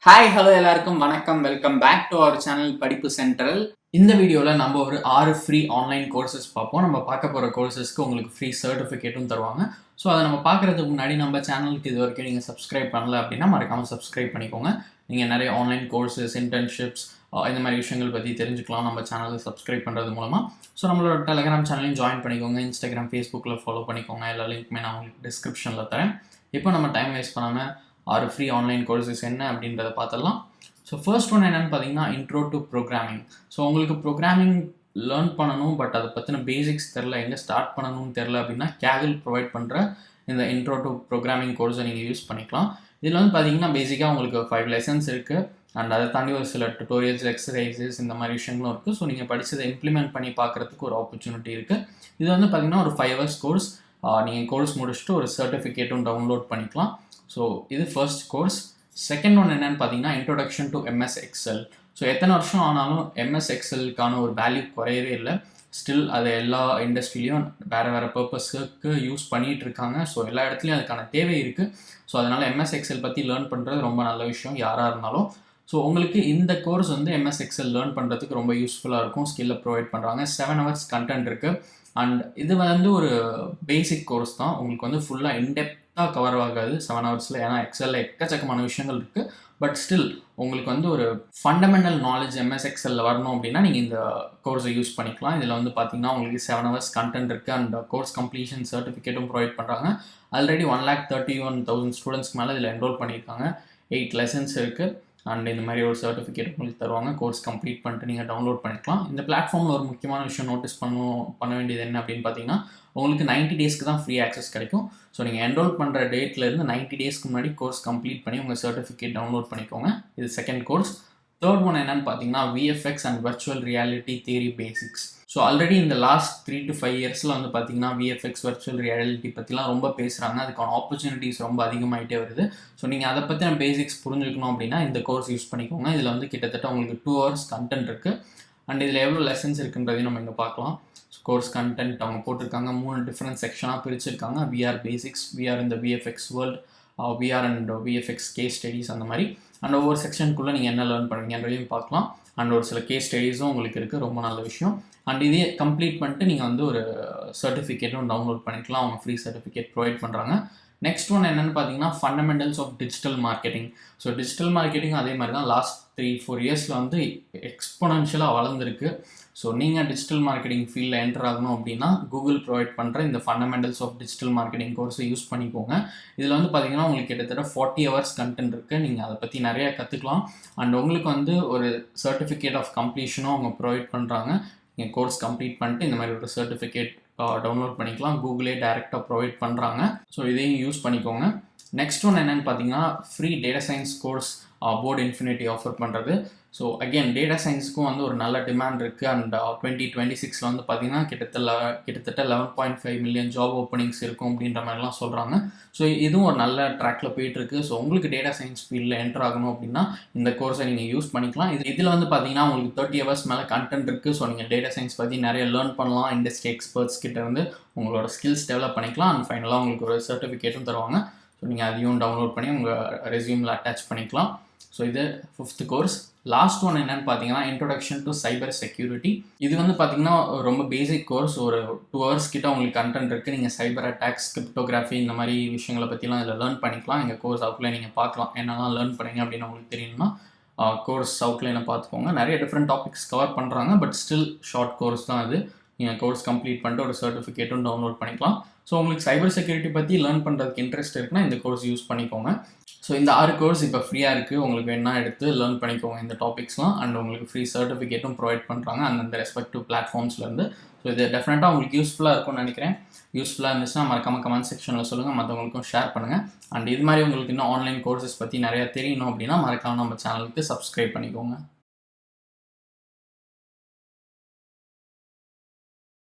Hi hello எல்லாருக்கும் வணக்கம். Welcome back to our channel Padippu central. இந்த வீடியோவில் நம்ம ஒரு 6 ஃப்ரீ ஆன்லைன் கோர்சஸ் பார்ப்போம். நம்ம பார்க்க போகிற கோர்சஸ்க்கு உங்களுக்கு ஃப்ரீ சர்டிஃபிகேட்டும் தருவாங்க. ஸோ அதை நம்ம பார்க்குறதுக்கு முன்னாடி நம்ம சேனலுக்கு இது வரைக்கும் நீங்கள் சப்ஸ்கிரைப் பண்ணல அப்படின்னா மறக்காமல் சப்ஸ்கிரைப் பண்ணிக்கோங்க. நீங்கள் நிறைய ஆன்லைன் கோர்சஸ், இன்டர்ன்ஷிப்ஸ் இந்த மாதிரி விஷயங்கள் பற்றி தெரிஞ்சுக்கலாம் நம்ம சேனலை சப்ஸ்கிரைப் பண்ணுறது மூலமாக. ஸோ நம்மளோட டெலிகிராம் சேனலையும் ஜாயின் பண்ணிக்கோங்க. இன்ஸ்டாகிராம், ஃபேஸ்புக்கில் ஃபாலோ பண்ணிக்கோங்க. எல்லா லிங்க்குமே நான் உங்களுக்கு டிஸ்கிரிப்ஷனில் தரேன். இப்போ நம்ம டைம் வேஸ்ட் பண்ணாமல் 6 ஃப்ரீ ஆன்லைன் கோர்சஸ் என்ன அப்படின்றத பார்த்துடலாம். ஸோ ஃபர்ஸ்ட் ஒன் என்னென்னு பார்த்தீங்கன்னா இன்ட்ரோ டு ப்ரோக்ராமிங். ஸோ உங்களுக்கு ப்ரோக்ராமிங் லேர்ன் பண்ணணும், பட் அதை பற்றின பேசிக்ஸ் தெரில, எங்கே ஸ்டார்ட் பண்ணணும்னு தெரில அப்படின்னா கேகில் ப்ரொவைட் பண்ணுற இந்த இன்ட்ரோ டு ப்ரோக்ராமிங் கோர்ஸை நீங்கள் யூஸ் பண்ணிக்கலாம். இதில் வந்து பார்த்தீங்கன்னா பேசிக்காக உங்களுக்கு 5 லெசன்ஸ் இருக்குது அண்ட் அதை தாண்டி ஒரு சில டுட்டோரியல்ஸ், எக்ஸசைசஸ் இந்த மாதிரி விஷயங்களும் இருக்குது. ஸோ நீங்கள் படித்ததை இம்ப்ளிமெண்ட் பண்ணி பார்க்குறதுக்கு ஒரு ஆப்பர்ச்சுனிட்டி இருக்குது. இது வந்து பார்த்தீங்கன்னா ஒரு 5 hours கோர்ஸ். நீங்கள் கோர்ஸ் முடிச்சுட்டு ஒரு சர்டிஃபிகேட்டும் டவுன்லோட் பண்ணிக்கலாம். ஸோ இது ஃபர்ஸ்ட் கோர்ஸ். செகண்ட் ஒன் என்னென்னு பார்த்தீங்கன்னா introduction to MS XL. So எத்தனை வருஷம் ஆனாலும் எம்எஸ் எக்ஸலுக்கான ஒரு வேல்யூ குறையவே இல்லை. ஸ்டில் அது எல்லா இண்டஸ்ட்ரியிலையும் வேறு வேறு பர்பஸுக்கு யூஸ் பண்ணிகிட்டு இருக்காங்க. ஸோ எல்லா இடத்துலையும் அதுக்கான தேவை இருக்குது. ஸோ அதனால் எம்எஸ் எக்ஸல் பற்றி லேர்ன் பண்ணுறது ரொம்ப நல்ல விஷயம் யாராக இருந்தாலும். ஸோ உங்களுக்கு இந்த கோர்ஸ் வந்து எம்எஸ் எக்ஸல் லேர்ன் பண்ணுறதுக்கு ரொம்ப யூஸ்ஃபுல்லாக இருக்கும். ஸ்கில்லை ப்ரொவைட் பண்ணுறாங்க. 7 hours கண்டென்ட் இருக்குது. அண்ட் இது வந்து ஒரு பேசிக் கோர்ஸ் தான். உங்களுக்கு வந்து ஃபுல்லாக இன்டெப்த்தாக கவர் ஆகாது 7 hours. ஏன்னா எக்ஸலில் எக்கச்சக்கமான விஷயங்கள் இருக்குது. பட் ஸ்டில் உங்களுக்கு வந்து ஒரு ஃபண்டமெண்டல் நாலேஜ் எம்எஸ் எக்ஸலில் வரணும் அப்படின்னா நீங்கள் இந்த கோர்ஸை யூஸ் பண்ணிக்கலாம். இதில் வந்து பார்த்தீங்கன்னா உங்களுக்கு 7 hours கண்டென்ட் இருக்குது அண்ட் கோர்ஸ் கம்ப்ளீஷன் சர்டிஃபிகேட்டும் ப்ரொவைட் பண்ணுறாங்க. ஆல்ரெடி 1,31,000 ஸ்டூடெண்ட்ஸ்க்கு மேலே இதில் என்ரோல் பண்ணியிருக்காங்க. 8 lessons இருக்குது அண்ட் இந்த மாதிரி ஒரு சர்டிஃபிகேட் உங்களுக்கு தருவாங்க. கோர்ஸ் கம்ப்ளீட் பண்ணிட்டு நீங்கள் டவுன்லோட் பண்ணிக்கலாம். இந்த பிளாட்ஃபார்மில் ஒரு முக்கியமான விஷயம் நோட்டீஸ் பண்ண வேண்டியது என்ன அப்படின்னு பார்த்தீங்கன்னா உங்களுக்கு 90 daysக்கு தான் ஃப்ரீ ஆக்சஸ் கிடைக்கும். ஸோ நீங்கள் என்ரோல் பண்ணுற டேட்லேருந்து 90 daysக்கு முன்னாடி கோர்ஸ் கம்ப்ளீட் பண்ணி உங்கள் சர்டிஃபிகேட் டவுன்லோட் பண்ணிக்கோங்க. இது செகண்ட் கோர்ஸ். தேர்ட் ஒன் என்னன்னு பார்த்தீங்கன்னா VFX and virtual reality theory basics. So already இந்த லாஸ்ட் 3 to 5 yearsல வந்து பார்த்தீங்கன்னா விஎஃப்எக்ஸ், வர்ச்சுவல் ரியாலிட்டி பற்றிலாம் ரொம்ப பேசுகிறாங்க. அதுக்கான ஆப்பர்ச்சுனிட்டிஸ் ரொம்ப அதிகமாகிட்டே வருது. ஸோ நீங்கள் அதை பற்றின பேசிக்ஸ் புரிஞ்சுக்கணும் அப்படின்னா இந்த கோர்ஸ் யூஸ் பண்ணிக்கோங்க. இதில் வந்து கிட்டத்தட்ட உங்களுக்கு 2 hours கண்டென்ட் இருக்குது அண்ட் இதில் எவ்வளோ லெசன்ஸ் இருக்குன்றதையும் நம்ம இங்கே பார்க்கலாம். கோர்ஸ் கண்டென்ட் அவங்க போட்டிருக்காங்க. 3 டிஃப்ரெண்ட் செக்ஷனாக பிரிச்சிருக்காங்க. விஆர் பேசிக்ஸ், விஆர் இந்த VFX world, VR and VFX case studies அந்த மாதிரி. அண்ட் ஒவ்வொரு செக்ஷனுக்குள்ளே நீங்கள் என்ன லேர்ன் பண்ணுவீங்கன்றதையும் பார்க்கலாம். அண்ட் ஒரு சில கேஸ் ஸ்டடீஸும் உங்களுக்கு இருக்குது. ரொம்ப நல்ல விஷயம். அண்ட் இதே கம்ப்ளீட் பண்ணிட்டு நீங்கள் வந்து ஒரு சர்டிஃபிகேட்டும் டவுன்லோட் பண்ணிக்கலாம். அவங்க ஃப்ரீ சர்டிஃபிகேட் ப்ரொவைட் பண்ணுறாங்க. நெக்ஸ்ட் ஒன் என்னென்னு பார்த்தீங்கன்னா fundamentals of digital marketing. So digital marketing அதே மாதிரி தான் லாஸ்ட் 3-4 yearsல வந்து எக்ஸ்பொனன்ஷியலாக வளர்ந்துருக்கு. ஸோ நீங்கள் டிஜிட்டல் மார்க்கெட்டிங் ஃபீல்டில் என்டர் ஆகணும் அப்படின்னா கூகுள் ப்ரொவைட் பண்ணுற இந்த ஃபண்டமெண்டல்ஸ் ஆஃப் டிஜிட்டல் மார்க்கெட்டிங் கோர்ஸை யூஸ் பண்ணிக்கோங்க. இதில் வந்து பார்த்தீங்கன்னா உங்களுக்கு கிட்டத்தட்ட 40 hours கண்டென்ட் இருக்குது. நீங்கள் அதை பற்றி நிறையா கற்றுக்கலாம். அண்ட் உங்களுக்கு வந்து ஒரு சர்டிஃபிகேட் ஆஃப் கம்ப்ளீஷனும் அவங்க ப்ரொவைட் பண்ணுறாங்க. நீங்கள் கோர்ஸ் கம்ப்ளீட் பண்ணிட்டு இந்த மாதிரி ஒரு சர்டிஃபிகேட் டவுன்லோட் பண்ணிக்கலாம். கூகுளே டைரெக்டாக ப்ரொவைட் பண்ணுறாங்க. ஸோ இதையும் யூஸ் பண்ணிக்கோங்க. நெக்ஸ்ட் ஒன் என்னென்னு பார்த்தீங்கன்னா free data science course Board Infinity offer பண்ணுறது. ஸோ அகெயின் டேட்டா சயின்ஸுக்கும் வந்து ஒரு நல்ல டிமாண்ட் இருக்குது. அண்ட் 2026 வந்து பார்த்தீங்கன்னா கிட்டத்தட்ட 11.5 million ஜாப் ஓப்பனிங்ஸ் இருக்கும் அப்படின்ற மாதிரிலாம் சொல்கிறாங்க. ஸோ இதுவும் ஒரு நல்ல ட்ராக்கில் போயிட்டுருக்கு. ஸோ உங்களுக்கு டேட்டா சயின்ஸ் ஃபீல்டில் என்டர் ஆகணும் அப்படின்னா இந்த கோர்ஸை நீங்கள் யூஸ் பண்ணிக்கலாம். இதில் வந்து பார்த்தீங்கன்னா உங்களுக்கு 30 hours மேலே கண்டென்ட் இருக்குது. ஸோ நீங்கள் டேட்டா சயின்ஸ் பற்றி நிறைய லேர்ன் பண்ணலாம். இண்டஸ்ட்ரி எக்ஸ்பர்ட்ஸ் கிட்ட இருந்து உங்களோட ஸ்கில்ஸ் டெவலப் பண்ணிக்கலாம். அண்ட் ஃபைனலாக உங்களுக்கு ஒரு சர்டிஃபிகேட்டும் தருவாங்க. ஸோ நீங்கள் அதையும் டவுன்லோட் பண்ணி உங்கள் ரெஸ்யூமில் அட்டாச் பண்ணிக்கலாம். ஸோ இது 5th கோர்ஸ். லாஸ்ட் ஒன் என்னென்னு பார்த்தீங்கன்னா இன்ட்ரோடக்ஷன் டு சைபர் செக்யூரிட்டி. இது வந்து பார்த்தீங்கன்னா ரொம்ப பேசிக் கோர்ஸ். ஒரு 2 hours கிட்ட உங்களுக்கு கண்டென்ட் இருக்குது. நீங்கள் சைபர் அட்டாக்ஸ், கிரிப்டோகிராஃபி இந்த மாதிரி விஷயங்களை பற்றிலாம் இதில் லேர்ன் பண்ணிக்கலாம். எங்கள் கோர்ஸ் அவுட்லைன் நீங்கள் பார்க்கலாம். என்னெல்லாம் லேர்ன் பண்ணீங்க அப்படின்னு உங்களுக்கு தெரியணும்னா கோர்ஸ் அவுட்லைனை பார்த்துக்கோங்க. நிறைய டிஃப்ரெண்ட் டாபிக்ஸ் கவர் பண்ணுறாங்க. பட் ஸ்டில் ஷார்ட் கோர்ஸ் தான் அது. நீங்கள் கோர்ஸ் கம்ப்ளீட் பண்ணிட்டு ஒரு சர்டிஃபிகேட்டும் டவுன்லோட் பண்ணிக்கலாம். ஸோ உங்களுக்கு சைபர் செக்யூரிட்டி பற்றி லேர்ன் பண்ணுறதுக்கு இன்ட்ரெஸ்ட் இருக்குன்னா இந்த கோர்ஸ் யூஸ் பண்ணிக்கோங்க. ஸோ இந்த 6 கோர்ஸ் இப்போ ஃப்ரீயாக இருக்குது. உங்களுக்கு வேணா எடுத்து லேர்ன் பண்ணிக்கோங்க இந்த டாபிக்ஸ்லாம். அண்ட் உங்களுக்கு ஃப்ரீ சர்டிஃபிகேட்டும் ப்ரொவைட் பண்ணுறாங்க அந்தந்த ரெஸ்பெக்டிவ் பிளாட்ஃபார்ம்ஸ்லேருந்து. ஸோ இது டெஃபினட்டாக உங்களுக்கு யூஸ்ஃபுல்லாக இருக்கும்னு நினைக்கிறேன். யூஸ்ஃபுல்லாக இருந்துச்சுன்னா மறக்காமல் கமெண்ட் செக்ஷனில் சொல்லுங்கள். மற்றவங்களுக்கும் ஷேர் பண்ணுங்கள். அண்ட் இது மாதிரி உங்களுக்கு இன்னும் ஆன்லைன் கோர்சஸ் பற்றி நிறையா தெரியணும் அப்படின்னா மறக்காமல் நம்ம சேனலுக்கு சப்ஸ்கிரைப் பண்ணிக்கோங்க.